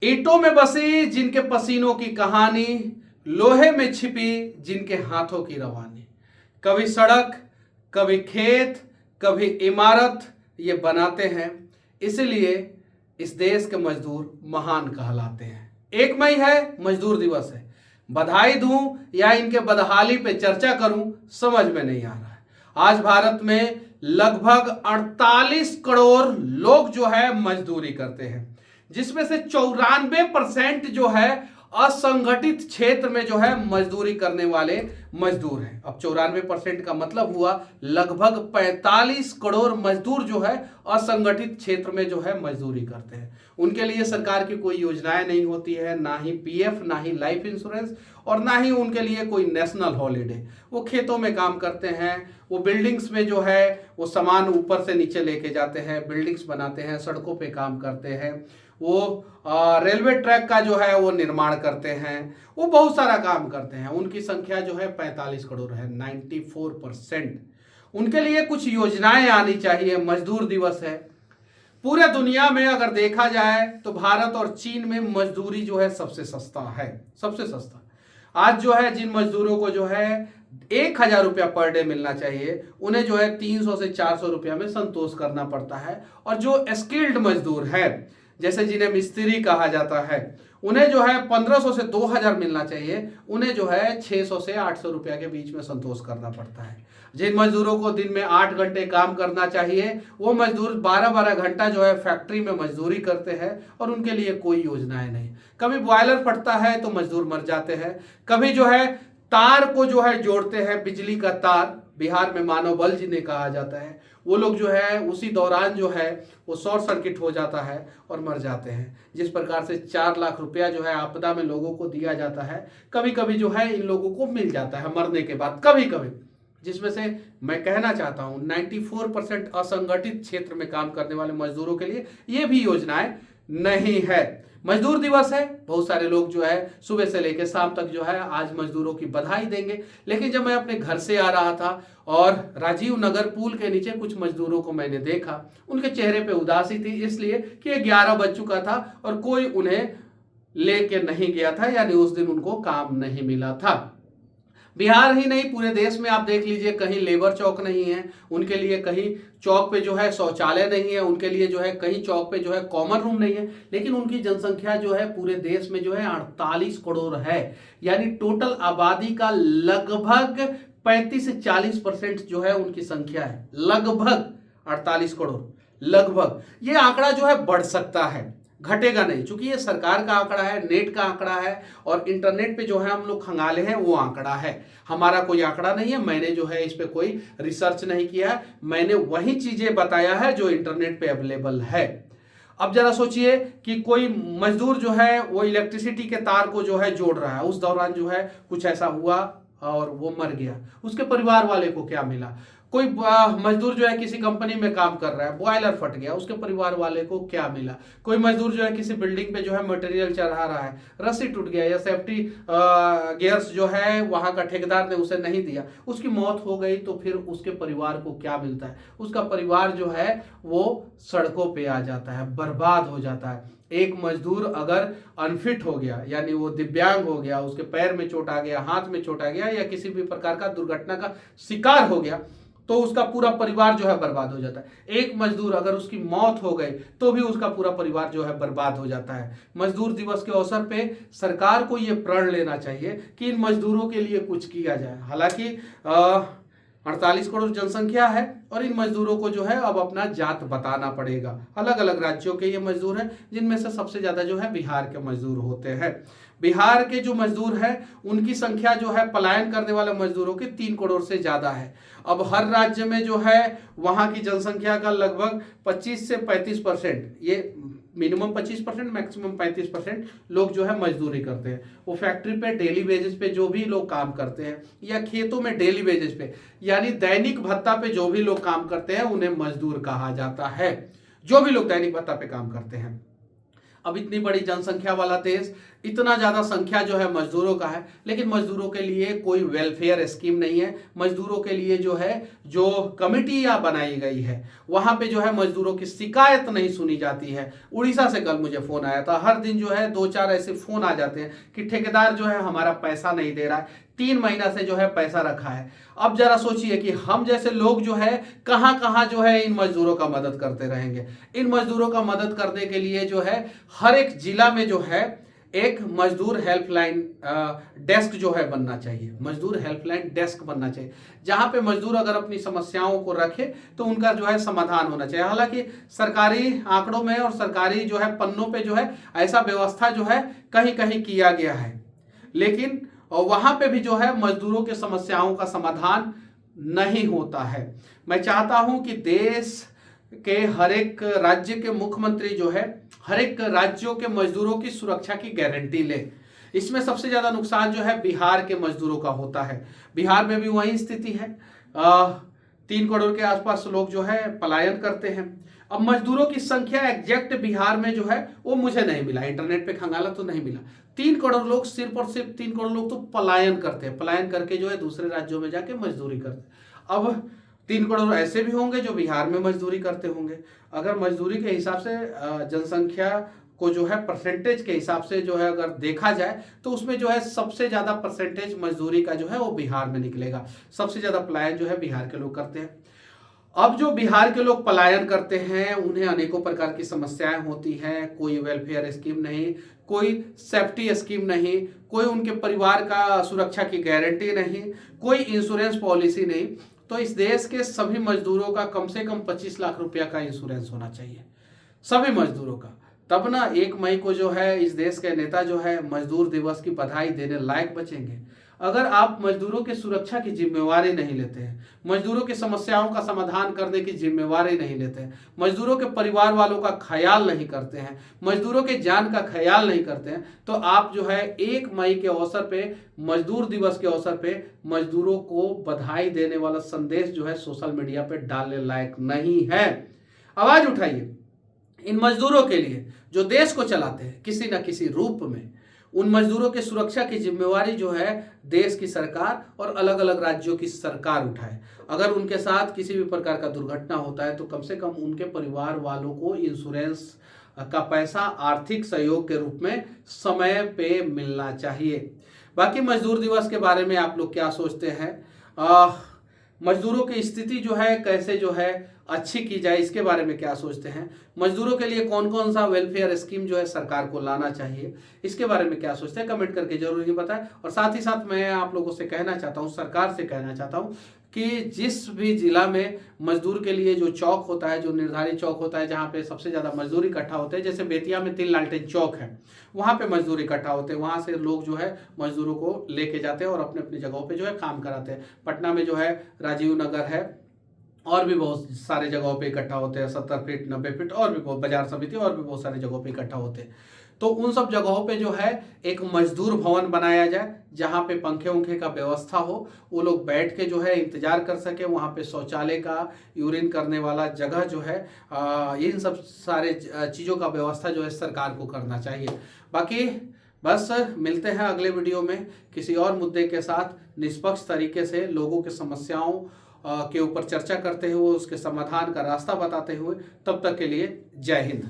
ईंटों में बसी जिनके पसीनों की कहानी, लोहे में छिपी जिनके हाथों की रवानी। कभी सड़क, कभी खेत, कभी इमारत ये बनाते हैं, इसलिए इस देश के मजदूर महान कहलाते हैं। 1 मई है, मजदूर दिवस है। बधाई दूं या इनके बदहाली पे चर्चा करूं, समझ में नहीं आ रहा है। आज भारत में लगभग 48 करोड़ लोग जो है मजदूरी करते हैं, जिसमें से 94% जो है असंगठित क्षेत्र में जो है मजदूरी करने वाले मजदूर हैं। अब 94% का मतलब हुआ लगभग 45 करोड़ मजदूर जो है असंगठित क्षेत्र में जो है मजदूरी करते हैं। उनके लिए सरकार की कोई योजनाएं नहीं होती है, ना ही पीएफ, ना ही लाइफ इंश्योरेंस, और ना ही उनके लिए कोई नेशनल हॉलीडे। वो खेतों में काम करते हैं, वो बिल्डिंग्स में जो है वो सामान ऊपर से नीचे लेके जाते हैं, बिल्डिंग्स बनाते हैं, सड़कों पे काम करते हैं, वो रेलवे ट्रैक का जो है वो निर्माण करते हैं, वो बहुत सारा काम करते हैं। उनकी संख्या जो है 45 करोड़ है, 94%। उनके लिए कुछ योजनाएं आनी चाहिए। मजदूर दिवस है। पूरे दुनिया में अगर देखा जाए तो भारत और चीन में मजदूरी जो है सबसे सस्ता है, सबसे सस्ता। आज जो है जिन मजदूरों को जो है 1,000 रुपया पर डे मिलना चाहिए, उन्हें जो है 300 से 400 रुपया में संतोष करना पड़ता है। और जो स्किल्ड मजदूर है, जैसे जिन्हें मिस्त्री कहा जाता है, उन्हें जो है 1500 से 2000 मिलना चाहिए, उन्हें जो है 600 से 800 रुपया के बीच में संतोष करना पड़ता है। जिन मजदूरों को दिन में 8 घंटे काम करना चाहिए, वो मजदूर 12-12 घंटा जो है फैक्ट्री में मजदूरी करते हैं, और उनके लिए कोई योजनाएं नहीं। कभी बॉयलर फटता है तो मजदूर मर जाते हैं, कभी जो है तार को जो है जोड़ते हैं, बिजली का तार, बिहार में मानव बल जिन्हें कहा जाता है, वो लोग जो है उसी दौरान जो है वो शॉर्ट सर्किट हो जाता है और मर जाते हैं। जिस प्रकार से 4 लाख रुपया जो है आपदा में लोगों को दिया जाता है, कभी कभी जो है इन लोगों को मिल जाता है मरने के बाद, कभी कभी। जिसमें से मैं कहना चाहता हूं 94% असंगठित क्षेत्र में काम करने वाले मजदूरों के लिए ये भी योजनाएं नहीं है। मजदूर दिवस है, बहुत सारे लोग जो है सुबह से लेकर शाम तक जो है आज मजदूरों की बधाई देंगे। लेकिन जब मैं अपने घर से आ रहा था और राजीव नगर पुल के नीचे कुछ मजदूरों को मैंने देखा, उनके चेहरे पे उदासी थी, इसलिए कि 11 बज चुका था और कोई उन्हें लेके नहीं गया था, यानी उस दिन उनको काम नहीं मिला था। बिहार ही नहीं, पूरे देश में आप देख लीजिए, कहीं लेबर चौक नहीं है उनके लिए, कहीं चौक पे जो है शौचालय नहीं है उनके लिए, जो है कहीं चौक पे जो है कॉमन रूम नहीं है। लेकिन उनकी जनसंख्या जो है पूरे देश में जो है 48 करोड़ है, यानी टोटल आबादी का लगभग 35 से 40% जो है उनकी संख्या है। लगभग 48 करोड़, लगभग। ये आंकड़ा जो है बढ़ सकता है, घटेगा नहीं, क्योंकि ये सरकार का आंकड़ा है, नेट का आंकड़ा है, और इंटरनेट पे जो है हम लोग खंगाले हैं वो आंकड़ा है। हमारा कोई आंकड़ा नहीं है, मैंने जो है इस पे कोई रिसर्च नहीं किया है, मैंने वही चीजें बताया है जो इंटरनेट पे अवेलेबल है। अब जरा सोचिए कि कोई मजदूर जो है वो इलेक्ट्रिसिटी के तार को जो है जोड़ रहा है, उस दौरान जो है कुछ ऐसा हुआ और वो मर गया, उसके परिवार वाले को क्या मिला? कोई मजदूर जो है किसी कंपनी में काम कर रहा है, बॉयलर फट गया, उसके परिवार वाले को क्या मिला? कोई मजदूर जो है किसी बिल्डिंग पे जो है मटेरियल चढ़ा रहा है, रस्सी टूट गया या सेफ्टी गियर्स जो है वहां का ठेकेदार ने उसे नहीं दिया, उसकी मौत हो गई, तो फिर उसके परिवार को क्या मिलता है? उसका परिवार जो है वो सड़कों पे आ जाता है, बर्बाद हो जाता है। एक मजदूर अगर अनफिट हो गया, यानी वो दिव्यांग हो गया, उसके पैर में चोट आ गया, हाथ में चोट आ गया, या किसी भी प्रकार का दुर्घटना का शिकार हो गया, तो उसका पूरा परिवार जो है बर्बाद हो जाता है। एक मजदूर अगर उसकी मौत हो गई तो भी उसका पूरा परिवार जो है बर्बाद हो जाता है। मजदूर दिवस के अवसर पे सरकार को यह प्रण लेना चाहिए कि इन मजदूरों के लिए कुछ किया जाए। हालांकि 48 करोड़ जनसंख्या है और इन मजदूरों को जो है अब अपना जात बताना पड़ेगा। अलग अलग राज्यों के ये मजदूर हैं, जिनमें से सबसे ज्यादा जो है बिहार के मजदूर होते हैं। बिहार के जो मजदूर हैं उनकी संख्या जो है पलायन करने वाले मजदूरों की 3 करोड़ से ज्यादा है। अब हर राज्य में जो है वहां की जनसंख्या का लगभग 25 से 35%, ये मिनिमम 25%, मैक्सिमम 35% लोग जो है मजदूरी करते हैं। वो फैक्ट्री पे डेली बेसिस पे जो भी लोग काम करते हैं, या खेतों में डेली बेसिस पे, यानी दैनिक भत्ता पे जो भी लोग काम करते हैं उन्हें मजदूर कहा जाता है। जो भी लोग दैनिक भत्ता पे काम करते हैं। अब इतनी बड़ी जनसंख्या वाला देश, इतना ज़्यादा संख्या जो है मजदूरों का है, लेकिन मजदूरों के लिए कोई वेलफेयर स्कीम नहीं है। मजदूरों के लिए जो है जो कमिटियां बनाई गई है वहां पे जो है मजदूरों की शिकायत नहीं सुनी जाती है। उड़ीसा से कल मुझे फोन आया था, हर दिन जो है 2-4 ऐसे फोन आ जाते हैं कि ठेकेदार जो है हमारा पैसा नहीं दे रहा है, 3 महीना से जो है पैसा रखा है। अब जरा सोचिए कि हम जैसे लोग जो है कहां कहां जो है इन मजदूरों का मदद करते रहेंगे। इन मजदूरों का मदद करने के लिए जो है हर एक जिला में जो है एक मजदूर हेल्पलाइन डेस्क जो है बनना चाहिए। मजदूर हेल्पलाइन डेस्क बनना चाहिए जहां पे मजदूर अगर अपनी समस्याओं को रखे तो उनका जो है समाधान होना चाहिए। हालांकि सरकारी आंकड़ों में और सरकारी जो है पन्नों पे जो है ऐसा व्यवस्था जो है कहीं कहीं किया गया है, लेकिन वहां पे भी जो है मजदूरों के समस्याओं का समाधान नहीं होता है। मैं चाहता हूं कि देश के हर एक राज्य के मुख्यमंत्री जो है हर एक राज्यों के मजदूरों की सुरक्षा की गारंटी ले। इसमें सबसे ज्यादा नुकसान जो है बिहार के मजदूरों का होता है। बिहार में भी वही स्थिति है, 3 करोड़ के आसपास लोग जो है पलायन करते हैं। अब मजदूरों की संख्या एग्जैक्ट बिहार में जो है वो मुझे नहीं मिला, इंटरनेट पे खंगाला तो नहीं मिला। 3 करोड़ लोग, सिर्फ और सिर्फ 3 करोड़ लोग तो पलायन करते हैं, पलायन करके जो है दूसरे राज्यों में जाके मजदूरी करते हैं। अब 3 करोड़ ऐसे भी होंगे जो बिहार में मजदूरी करते होंगे। अगर मजदूरी के हिसाब से जनसंख्या को जो है परसेंटेज के हिसाब से जो है अगर देखा जाए तो उसमें जो है सबसे ज्यादा परसेंटेज मजदूरी का जो है वो बिहार में निकलेगा। सबसे ज्यादा पलायन जो है बिहार के लोग करते हैं। अब जो बिहार के लोग पलायन करते हैं उन्हें अनेकों प्रकार की समस्याएं होती हैं। कोई वेलफेयर स्कीम नहीं, कोई सेफ्टी स्कीम नहीं, कोई उनके परिवार का सुरक्षा की गारंटी नहीं, कोई इंश्योरेंस पॉलिसी नहीं। तो इस देश के सभी मजदूरों का कम से कम 25 लाख रुपया का इंश्योरेंस होना चाहिए, सभी मजदूरों का। तब ना 1 मई को जो है इस देश के नेता जो है मजदूर दिवस की बधाई देने लायक बचेंगे। अगर आप मजदूरों की सुरक्षा की जिम्मेवारी नहीं लेते हैं, मजदूरों की समस्याओं का समाधान करने की जिम्मेवारी नहीं लेते हैं, मजदूरों के परिवार वालों का ख्याल नहीं करते हैं, मजदूरों के जान का ख्याल नहीं करते हैं, तो आप जो है 1 मई के अवसर पे, मजदूर दिवस के अवसर पे मजदूरों को बधाई देने वाला संदेश जो है सोशल मीडिया पे डालने लायक नहीं है। आवाज उठाइए इन मजदूरों के लिए जो देश को चलाते हैं किसी न किसी रूप में। उन मजदूरों की सुरक्षा की जिम्मेवारी जो है देश की सरकार और अलग अलग राज्यों की सरकार उठाए। अगर उनके साथ किसी भी प्रकार का दुर्घटना होता है तो कम से कम उनके परिवार वालों को इंश्योरेंस का पैसा आर्थिक सहयोग के रूप में समय पे मिलना चाहिए। बाकी मजदूर दिवस के बारे में आप लोग क्या सोचते हैं? मजदूरों की स्थिति जो है कैसे जो है अच्छी की जाए, इसके बारे में क्या सोचते हैं? मजदूरों के लिए कौन कौन सा वेलफेयर स्कीम जो है सरकार को लाना चाहिए, इसके बारे में क्या सोचते हैं? कमेंट करके जरूर ही बताएं। और साथ ही साथ मैं आप लोगों से कहना चाहता हूं, सरकार से कहना चाहता हूं कि जिस भी जिला में मजदूर के लिए जो चौक होता है, जो निर्धारित चौक होता है जहाँ पे सबसे ज़्यादा मजदूर इकट्ठा होते हैं, जैसे बेतिया में 3 लालटेन चौक है, वहाँ पे मजदूर इकट्ठा होते हैं, वहाँ से लोग जो है मजदूरों को लेके जाते हैं और अपने अपनी जगहों पे जो है काम कराते हैं। पटना में जो है राजीव नगर है, और भी बहुत सारे जगहों पे इकट्ठा होते हैं, 70 फीट 90 फीट, और भी बहुत बाजार समिति और भी बहुत सारे जगहों पे इकट्ठा होते हैं। तो उन सब जगहों पे जो है एक मजदूर भवन बनाया जाए जहाँ पे पंखे उंखे का व्यवस्था हो, वो लोग बैठ के जो है इंतजार कर सके। वहाँ पे शौचालय का, यूरिन करने वाला जगह जो है, इन सब सारे चीज़ों का व्यवस्था जो है सरकार को करना चाहिए। बाकी बस मिलते हैं अगले वीडियो में किसी और मुद्दे के साथ, निष्पक्ष तरीके से लोगों के समस्याओं के ऊपर चर्चा करते हुए, उसके समाधान का रास्ता बताते हुए। तब तक के लिए जय हिंद।